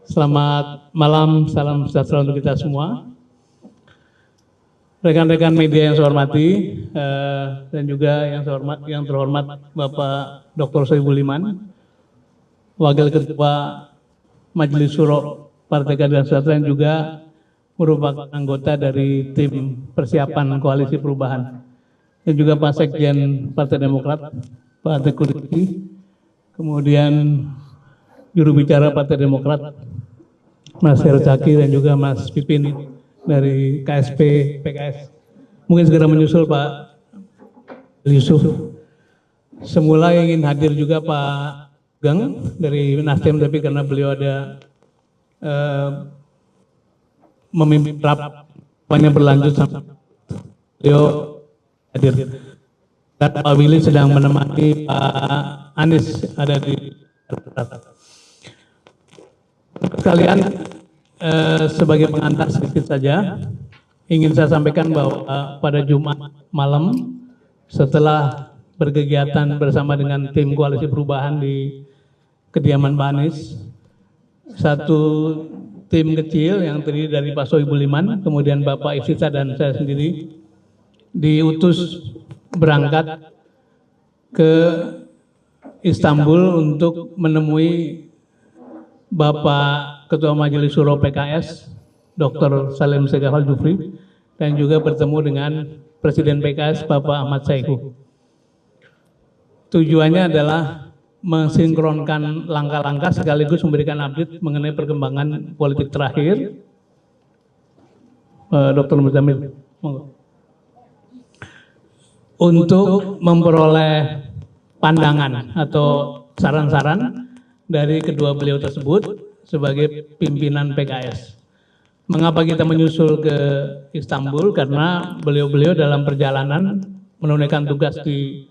Selamat malam, salam sejahtera untuk kita semua. Rekan-rekan media yang saya hormati, dan juga yang terhormat Bapak Dr. Soebul Iman, Wakil Ketua Majelis Syuro Partai Keadilan Sejahtera yang juga merupakan anggota dari tim persiapan Koalisi Perubahan, dan juga Pak Sekjen Partai Demokrat, Pak Teguh Rifki, kemudian juru bicara Partai Demokrat, Mas Heru Caki, dan juga Mas Pipin dari KSP PKS. Mungkin segera menyusul Pak Yusuf. Semula ingin hadir juga Pak Gang dari Nasdem, tapi karena beliau ada memimpin rapatnya berlanjut sampai beliau hadir. Dan Pak Willy sedang menemani Pak Anies ada di sekalian. Sebagai pengantar sedikit saja, ingin saya sampaikan bahwa pada Jumat malam setelah berkegiatan bersama dengan tim Koalisi Perubahan di kediaman Pak Anies, satu tim kecil yang terdiri dari Pak Soebul Iman, kemudian Bapak Ifsita dan saya sendiri diutus berangkat ke Istanbul untuk menemui Bapak Ketua Majelis Syuro PKS, Dr. Salim Segaf Al-Jufri, dan juga bertemu dengan Presiden PKS, Bapak Ahmad Saiku. Tujuannya adalah mensinkronkan langkah-langkah sekaligus memberikan update mengenai perkembangan politik terakhir. Dr. Muzamil, untuk memperoleh pandangan atau saran-saran dari kedua beliau tersebut sebagai pimpinan PKS. Mengapa kita menyusul ke Istanbul? Karena beliau-beliau dalam perjalanan menunaikan tugas di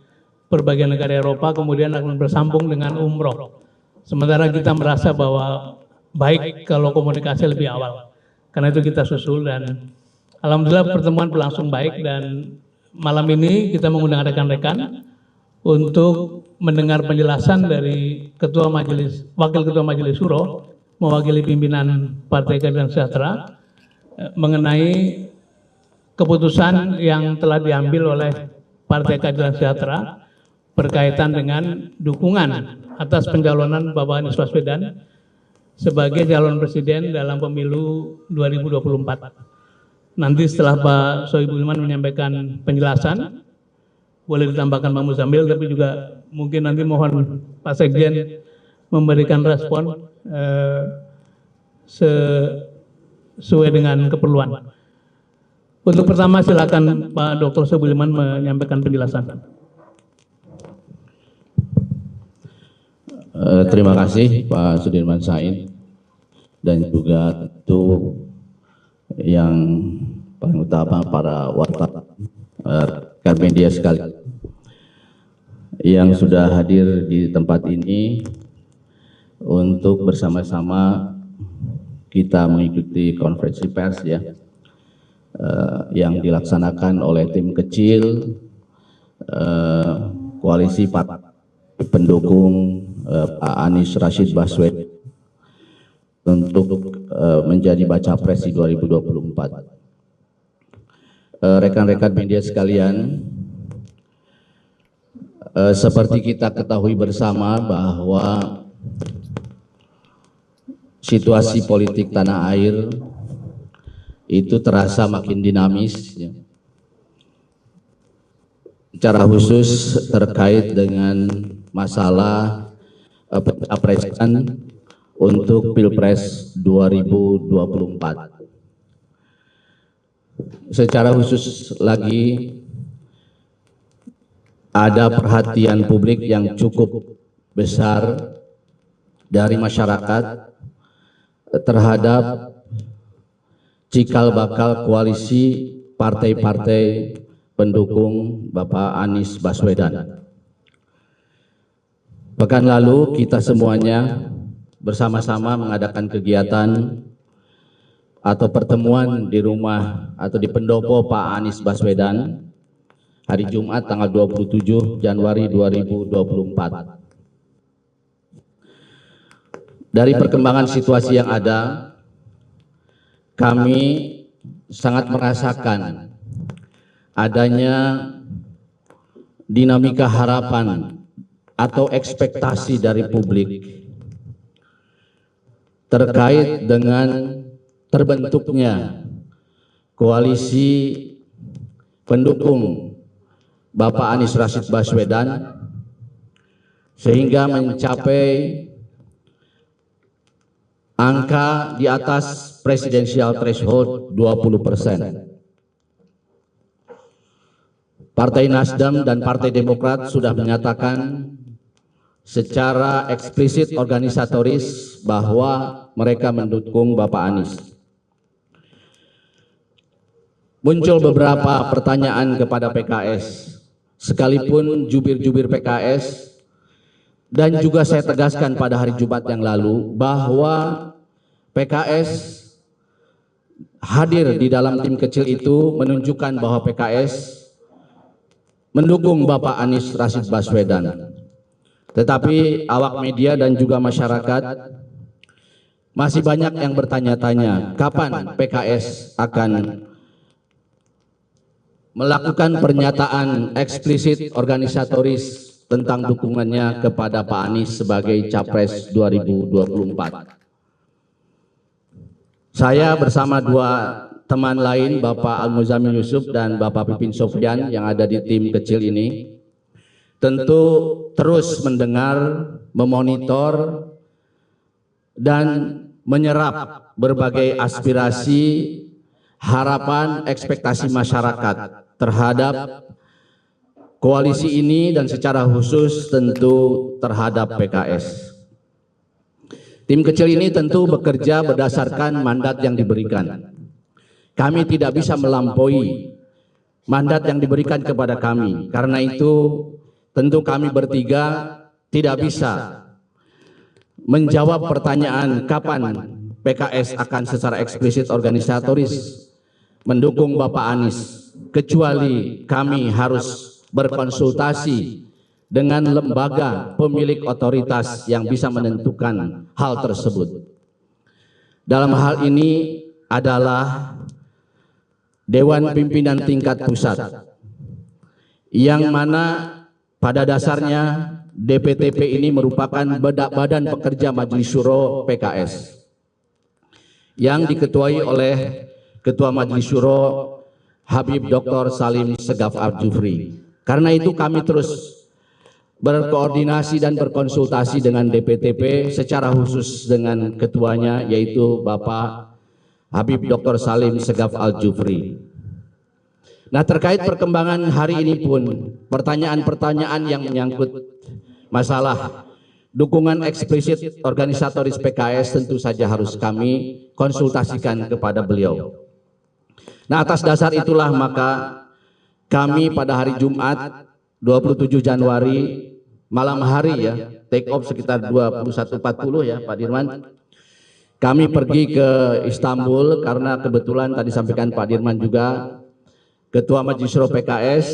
berbagai negara Eropa, kemudian akan bersambung dengan umroh. Sementara kita merasa bahwa baik kalau komunikasi lebih awal. Karena itu kita susul, dan alhamdulillah pertemuan berlangsung baik, dan malam ini kita mengundang rekan-rekan untuk mendengar penjelasan dari Wakil Ketua Majelis Syuro mewakili pimpinan Partai Keadilan Sejahtera mengenai keputusan yang telah diambil oleh Partai Keadilan Sejahtera berkaitan dengan dukungan atas pencalonan Bapak Anies Baswedan sebagai calon presiden dalam pemilu 2024. Nanti setelah Pak Soebul Iman menyampaikan penjelasan, boleh ditambahkan Pak Muzamil, tapi juga mungkin nanti mohon Pak Sekjen memberikan respon sesuai dengan keperluan. Untuk pertama silakan Pak Dr. Soebul Iman menyampaikan penjelasan. Terima kasih Pak Sudirman Said, dan juga tentu yang paling utama para wartawan, rekan media sekalian yang sudah hadir di tempat ini untuk bersama-sama kita mengikuti konferensi pers yang dilaksanakan oleh tim kecil koalisi partai pendukung Pak Anies Rashid Baswedan untuk menjadi baca pres di 2024. Rekan-rekan media sekalian, seperti kita ketahui bersama bahwa situasi politik tanah air itu terasa makin dinamis, secara khusus terkait dengan masalah pencapresan untuk Pilpres 2024. Secara khusus lagi ada perhatian publik yang cukup besar dari masyarakat terhadap cikal bakal koalisi partai-partai pendukung Bapak Anies Baswedan. Pekan lalu kita semuanya bersama-sama mengadakan kegiatan atau pertemuan di rumah atau di pendopo Pak Anies Baswedan hari Jumat tanggal 27 Januari 2024. Dari perkembangan situasi yang ada, kami sangat merasakan adanya dinamika harapan atau ekspektasi dari publik terkait dengan terbentuknya koalisi pendukung Bapak Anies Rashid Baswedan sehingga mencapai angka di atas presidensial threshold 20%. Partai Nasdem dan Partai Demokrat sudah menyatakan secara eksplisit organisatoris bahwa mereka mendukung Bapak Anies. Muncul beberapa pertanyaan kepada PKS, sekalipun jubir-jubir PKS, dan juga saya tegaskan pada hari Jumat yang lalu bahwa PKS hadir di dalam tim kecil itu menunjukkan bahwa PKS mendukung Bapak Anies Rashid Baswedan. Tetapi awak media dan juga masyarakat masih banyak yang bertanya-tanya kapan PKS akan melakukan pernyataan eksplisit organisatoris tentang dukungannya kepada Pak Anies sebagai Capres 2024. Saya bersama dua teman lain, Bapak Al-Muzamil Yusuf dan Bapak Pipin Sofyan yang ada di tim kecil ini, tentu terus mendengar, memonitor, dan menyerap berbagai aspirasi, harapan, ekspektasi masyarakat terhadap koalisi ini dan secara khusus tentu terhadap PKS. Tim kecil ini tentu bekerja berdasarkan mandat yang diberikan. Kami tidak bisa melampaui mandat yang diberikan kepada kami. Karena itu tentu kami bertiga tidak bisa menjawab pertanyaan kapan PKS akan secara eksplisit organisatoris mendukung Bapak Anies, kecuali kami harus berkonsultasi dengan lembaga pemilik otoritas yang bisa menentukan hal tersebut. Dalam hal ini adalah Dewan Pimpinan Tingkat Pusat, yang mana pada dasarnya DPTP ini merupakan badan pekerja Majelis Syuro PKS yang diketuai oleh Ketua Majelis Syuro Habib Dr. Salim Segaf Al-Jufri. Karena itu kami terus berkoordinasi dan berkonsultasi dengan DPTP secara khusus dengan ketuanya yaitu Bapak Habib Dr. Salim Segaf Al-Jufri. Nah, terkait perkembangan hari ini pun pertanyaan-pertanyaan yang menyangkut masalah dukungan eksplisit organisatoris PKS tentu saja harus kami konsultasikan kepada beliau. Nah, atas dasar itulah maka kami pada hari Jumat 27 Januari malam hari ya, take off sekitar 21.40 ya Pak Dirman. Kami pergi ke Istanbul karena kebetulan tadi sampaikan Pak Dirman juga Ketua Majelis Syuro PKS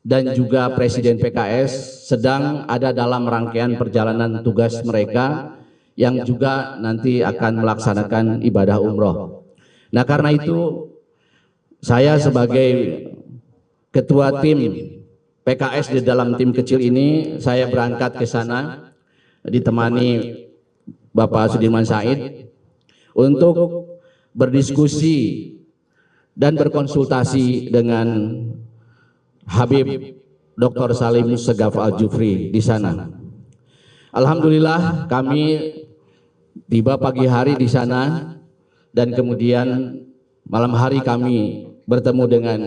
dan juga Presiden PKS sedang ada dalam rangkaian perjalanan tugas mereka yang juga nanti akan melaksanakan ibadah umroh. Nah, karena itu saya sebagai Ketua tim PKS di dalam tim kecil ini, saya berangkat ke sana ditemani Bapak Sudirman Said untuk berdiskusi dan berkonsultasi dengan Habib Dr. Salim Segaf Al-Jufri di sana. Alhamdulillah kami tiba pagi hari di sana dan kemudian malam hari kami bertemu dengan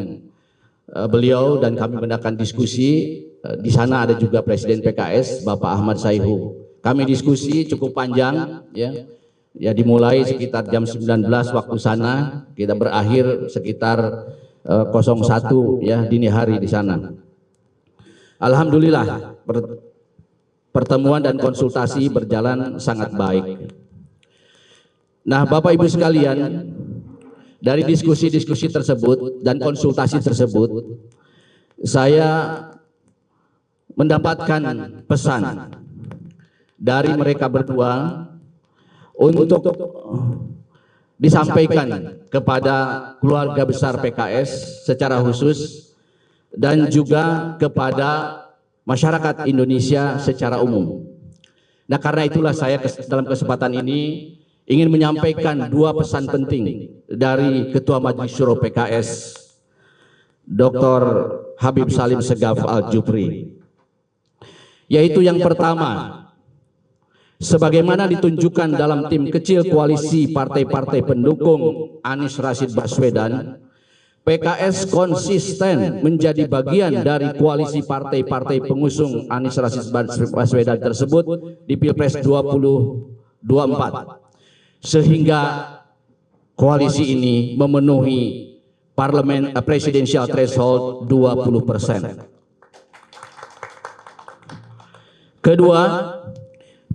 beliau dan kami mengadakan diskusi. Di sana ada juga Presiden PKS Bapak Ahmad Saihu. Kami diskusi cukup panjang ya dimulai sekitar jam 19 waktu sana, kita berakhir sekitar 01 ya dini hari di sana. Alhamdulillah pertemuan dan konsultasi berjalan sangat baik. Nah, Bapak Ibu sekalian, dari diskusi-diskusi tersebut dan konsultasi tersebut, saya mendapatkan pesan dari mereka berdua untuk disampaikan kepada keluarga besar PKS secara khusus dan juga kepada masyarakat Indonesia secara umum. Nah, karena itulah saya dalam kesempatan ini ingin menyampaikan dua pesan penting dari Ketua Majelis Syuro PKS, Dr. Habib Salim Segaf Al-Jufri. Yaitu yang pertama, sebagaimana ditunjukkan dalam tim kecil koalisi partai-partai pendukung Anies Rashid Baswedan, PKS konsisten menjadi bagian dari koalisi partai-partai pengusung Anies Rashid Baswedan tersebut di Pilpres 2024, sehingga koalisi ini memenuhi presidential threshold 20%. Kedua,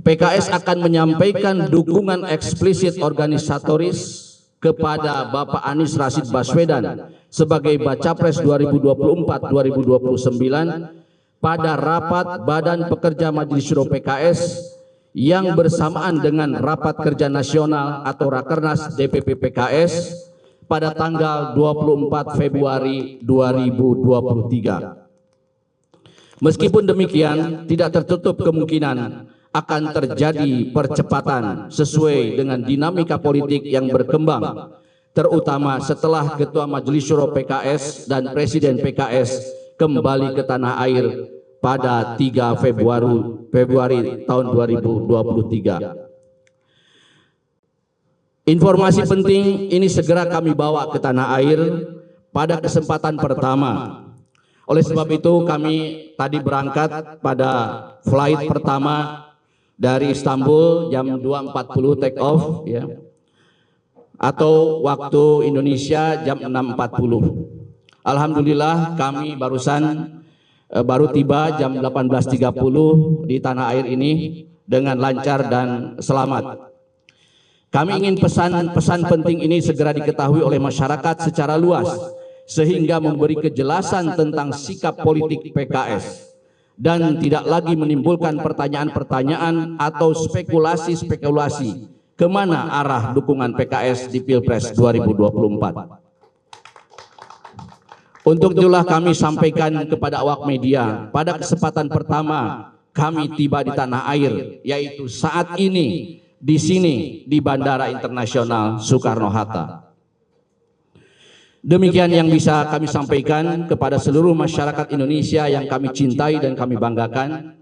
PKS akan menyampaikan dukungan eksplisit organisatoris kepada Bapak Anies Rashid Baswedan sebagai Baca Pres 2024-2029 pada rapat Badan Pekerja Majelis Syuro PKS yang bersamaan dengan Rapat Kerja Nasional atau Rakernas DPP PKS pada tanggal 24 Februari 2023. Meskipun demikian, tidak tertutup kemungkinan akan terjadi percepatan sesuai dengan dinamika politik yang berkembang, terutama setelah Ketua Majelis Syuro PKS dan Presiden PKS kembali ke tanah air pada 3 Februari tahun 2023. Informasi penting ini segera kami bawa ke tanah air pada kesempatan pertama. Oleh sebab itu kami tadi berangkat pada flight pertama dari Istanbul jam 2.40 take off, ya, atau waktu Indonesia jam 6.40. Alhamdulillah kami baru tiba jam 18.30 di tanah air ini dengan lancar dan selamat. Kami ingin pesan penting ini segera diketahui oleh masyarakat secara luas, sehingga memberi kejelasan tentang sikap politik PKS dan tidak lagi menimbulkan pertanyaan-pertanyaan atau spekulasi-spekulasi kemana arah dukungan PKS di Pilpres 2024. Untuk itulah kami sampaikan kepada awak media pada kesempatan pertama kami tiba di tanah air, yaitu saat ini di sini di Bandara Internasional Soekarno-Hatta. Demikian yang bisa kami sampaikan kepada seluruh masyarakat Indonesia yang kami cintai dan kami banggakan.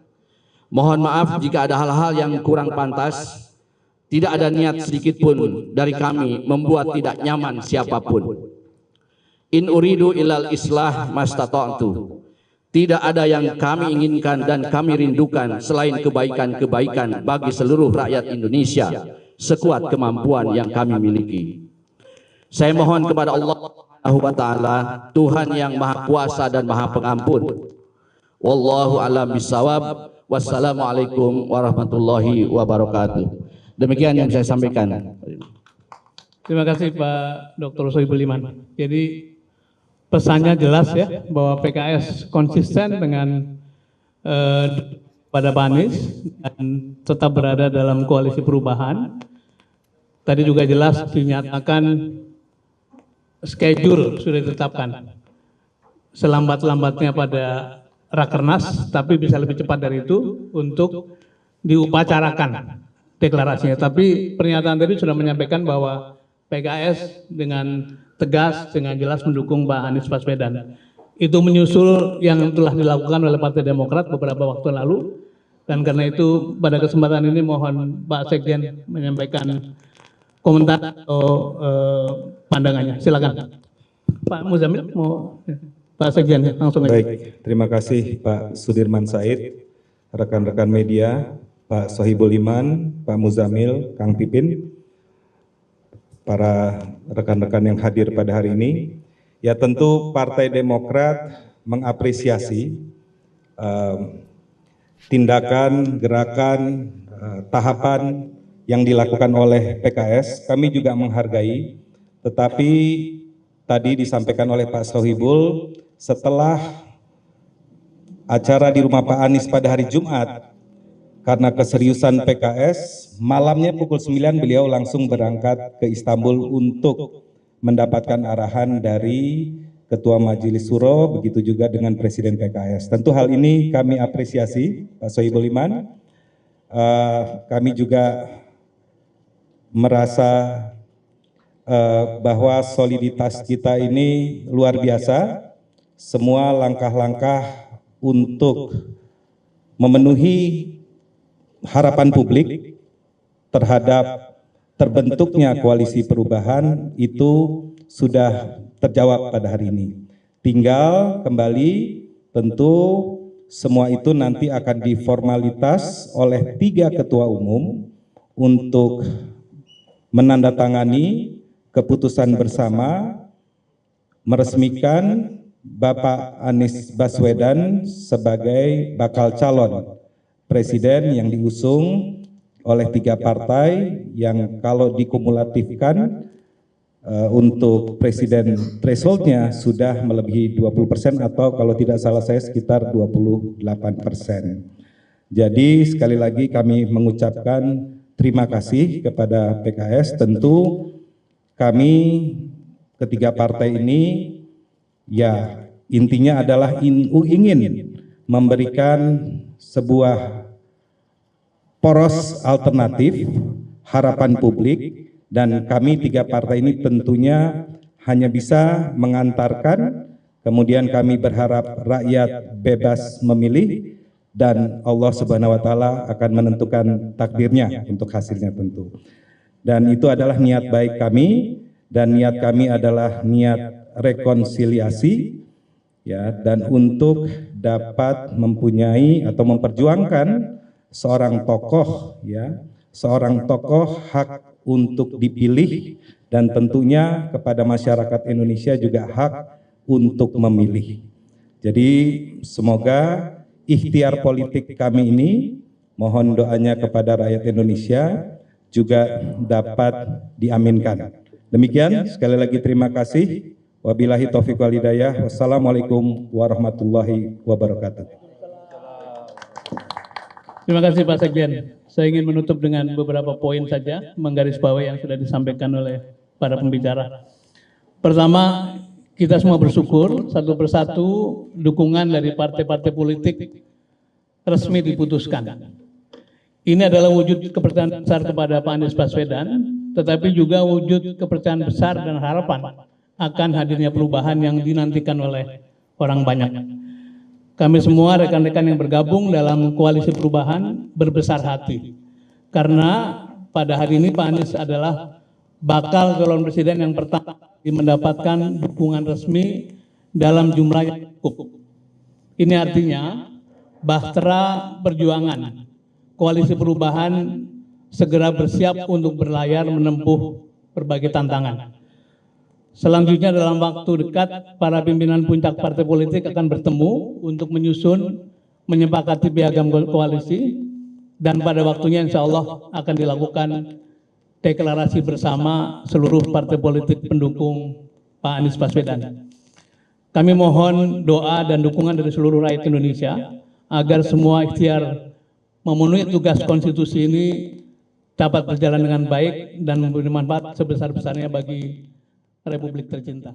Mohon maaf jika ada hal-hal yang kurang pantas. Tidak ada niat sedikit pun dari kami membuat tidak nyaman siapapun. In uridu ilal islah mastata'tu. Tidak ada yang kami inginkan dan kami rindukan selain kebaikan-kebaikan bagi seluruh rakyat Indonesia sekuat kemampuan yang kami miliki. Saya mohon kepada Allah Subhanahu wa taala, Tuhan yang Maha Kuasa dan Maha Pengampun. Wallahu a'lam bishawab. Wassalamualaikum warahmatullahi wabarakatuh. Demikian yang saya sampaikan. Terima kasih Pak Dr. Sohibul Iman. Jadi pesannya jelas ya, bahwa PKS konsisten dengan pada Pak Anies dan tetap berada dalam koalisi perubahan. Tadi juga jelas dinyatakan schedule sudah ditetapkan selambat-lambatnya pada Rakernas, tapi bisa lebih cepat dari itu untuk diupacarakan deklarasinya. Tapi pernyataan tadi sudah menyampaikan bahwa PKS dengan tegas, dengan jelas mendukung Pak Anies Baswedan. Itu menyusul yang telah dilakukan oleh Partai Demokrat beberapa waktu lalu, dan karena itu pada kesempatan ini mohon Pak Sekjen menyampaikan komentar atau pandangannya. Silakan Pak Muzamil, mau Pak Sekjen langsung aja. Baik, terima kasih Pak Sudirman Said, rekan-rekan media, Pak Sohibul Iman, Pak Muzamil, Kang Pipin, para rekan-rekan yang hadir pada hari ini. Ya, tentu Partai Demokrat mengapresiasi tindakan, gerakan, tahapan yang dilakukan oleh PKS. Kami juga menghargai, tetapi tadi disampaikan oleh Pak Sohibul, setelah acara di rumah Pak Anies pada hari Jumat, karena keseriusan PKS, malamnya pukul 9 beliau langsung berangkat ke Istanbul untuk mendapatkan arahan dari Ketua Majelis Suro, begitu juga dengan Presiden PKS. Tentu hal ini kami apresiasi, Pak Sohibul Iman. Kami juga merasa bahwa soliditas kita ini luar biasa. Semua langkah-langkah untuk memenuhi harapan publik terhadap terbentuknya koalisi perubahan itu sudah terjawab pada hari ini. Tinggal kembali tentu semua itu nanti akan diformalitas oleh 3 ketua umum untuk menandatangani keputusan bersama meresmikan Bapak Anies Baswedan sebagai bakal calon presiden yang diusung oleh 3 partai yang kalau dikumulatifkan untuk presiden thresholdnya sudah melebihi 20% atau kalau tidak salah saya sekitar 28%. Jadi sekali lagi kami mengucapkan terima kasih kepada PKS. Tentu kami ketiga partai ini ya intinya adalah ingin memberikan sebuah poros alternatif harapan publik, dan kami 3 partai ini tentunya hanya bisa mengantarkan, kemudian kami berharap rakyat bebas memilih dan Allah Subhanahu wa taala akan menentukan takdirnya untuk hasilnya tentu. Dan itu adalah niat baik kami, dan niat kami adalah niat rekonsiliasi ya, dan untuk dapat mempunyai atau memperjuangkan seorang tokoh ya, seorang tokoh hak untuk dipilih, dan tentunya kepada masyarakat Indonesia juga hak untuk memilih. Jadi semoga ikhtiar politik kami ini, mohon doanya kepada rakyat Indonesia juga dapat diaminkan. Demikian, sekali lagi terima kasih. Wabillahi taufiq wal hidayah. Wassalamualaikum warahmatullahi wabarakatuh. Terima kasih Pak Sekjen. Saya ingin menutup dengan beberapa poin saja, menggarisbawahi yang sudah disampaikan oleh para pembicara. Pertama, kita semua bersyukur satu persatu dukungan dari partai-partai politik resmi diputuskan. Ini adalah wujud kepercayaan besar kepada Pak Anies Baswedan, tetapi juga wujud kepercayaan besar dan harapan akan hadirnya perubahan yang dinantikan oleh orang banyak. Kami semua rekan-rekan yang bergabung dalam koalisi perubahan berbesar hati, karena pada hari ini Pak Anies adalah bakal calon presiden yang pertama mendapatkan dukungan resmi dalam jumlah yang cukup. Ini artinya bahtera perjuangan koalisi perubahan segera bersiap untuk berlayar menempuh berbagai tantangan. Selanjutnya dalam waktu dekat, para pimpinan puncak partai politik akan bertemu untuk menyusun, menyepakati piagam koalisi, dan pada waktunya insya Allah akan dilakukan deklarasi bersama seluruh partai politik pendukung Pak Anies Baswedan. Kami mohon doa dan dukungan dari seluruh rakyat Indonesia agar semua ikhtiar memenuhi tugas konstitusi ini dapat berjalan dengan baik dan memberi manfaat sebesar-besarnya bagi Republik tercinta.